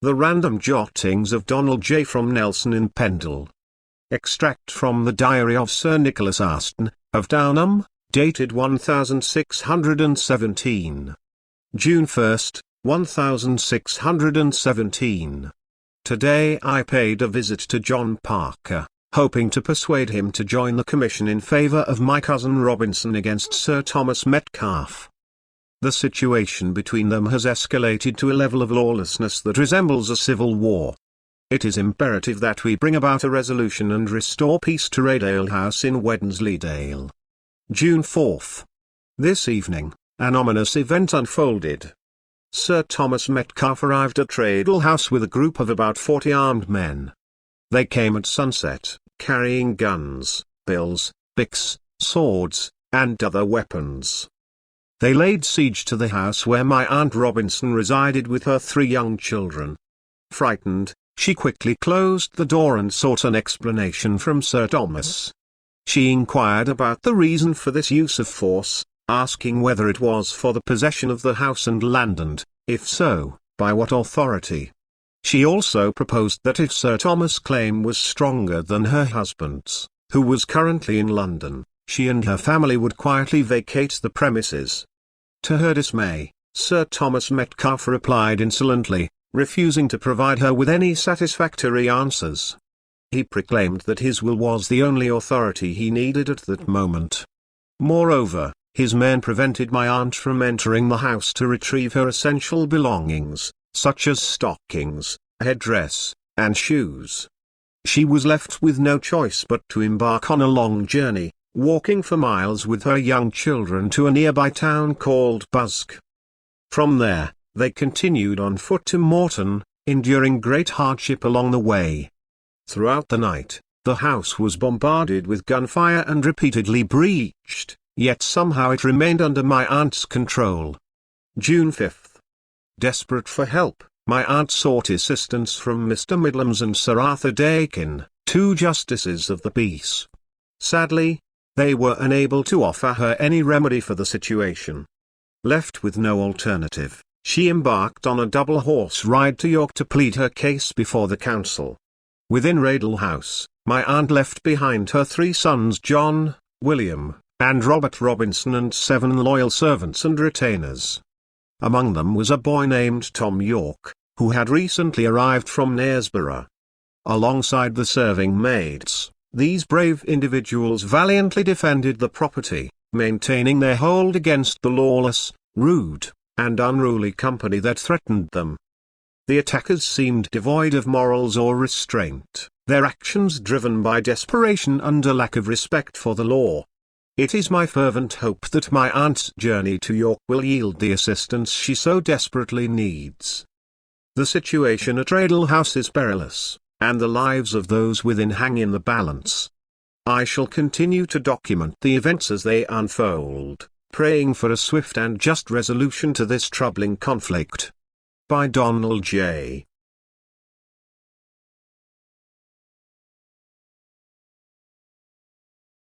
The random jottings of Donald J. from Nelson in Pendle. Extract from the diary of Sir Nicholas Assheton, of Downham, dated 1617. June 1, 1617. Today I paid a visit to John Parker, hoping to persuade him to join the commission in favour of my cousin Robinson against Sir Thomas Metcalf. The situation between them has escalated to a level of lawlessness that resembles a civil war. It is imperative that we bring about a resolution and restore peace to Raydale House in Wensleydale. June 4. This evening, an ominous event unfolded. Sir Thomas Metcalf arrived at Raydall House with a group of about 40 armed men. They came at sunset, carrying guns, bills, picks, swords, and other weapons. They laid siege to the house where my Aunt Robinson resided with her 3 young children. Frightened, she quickly closed the door and sought an explanation from Sir Thomas. She inquired about the reason for this use of force, asking whether it was for the possession of the house and land and, if so, by what authority. She also proposed that if Sir Thomas' claim was stronger than her husband's, who was currently in London, she and her family would quietly vacate the premises. To her dismay, Sir Thomas Metcalf replied insolently, refusing to provide her with any satisfactory answers. He proclaimed that his will was the only authority he needed at that moment. Moreover, his men prevented my aunt from entering the house to retrieve her essential belongings, such as stockings, headdress, and shoes. She was left with no choice but to embark on a long journey, walking for miles with her young children to a nearby town called Busk. From there, they continued on foot to Morton, enduring great hardship along the way. Throughout the night, the house was bombarded with gunfire and repeatedly breached, yet somehow it remained under my aunt's control. June 5. Desperate for help, my aunt sought assistance from Mr. Midlands and Sir Arthur Dakin, 2 justices of the peace. Sadly, they were unable to offer her any remedy for the situation. Left with no alternative, she embarked on a double horse ride to York to plead her case before the council. Within Raydall House, my aunt left behind her 3 sons John, William, and Robert Robinson and 7 loyal servants and retainers. Among them was a boy named Tom York, who had recently arrived from Knaresborough. Alongside the serving maids, these brave individuals valiantly defended the property, maintaining their hold against the lawless, rude, and unruly company that threatened them. The attackers seemed devoid of morals or restraint, their actions driven by desperation and a lack of respect for the law. It is my fervent hope that my aunt's journey to York will yield the assistance she so desperately needs. The situation at Raydall House is perilous, and the lives of those within hang in the balance. I shall continue to document the events as they unfold, praying for a swift and just resolution to this troubling conflict. By Donald J.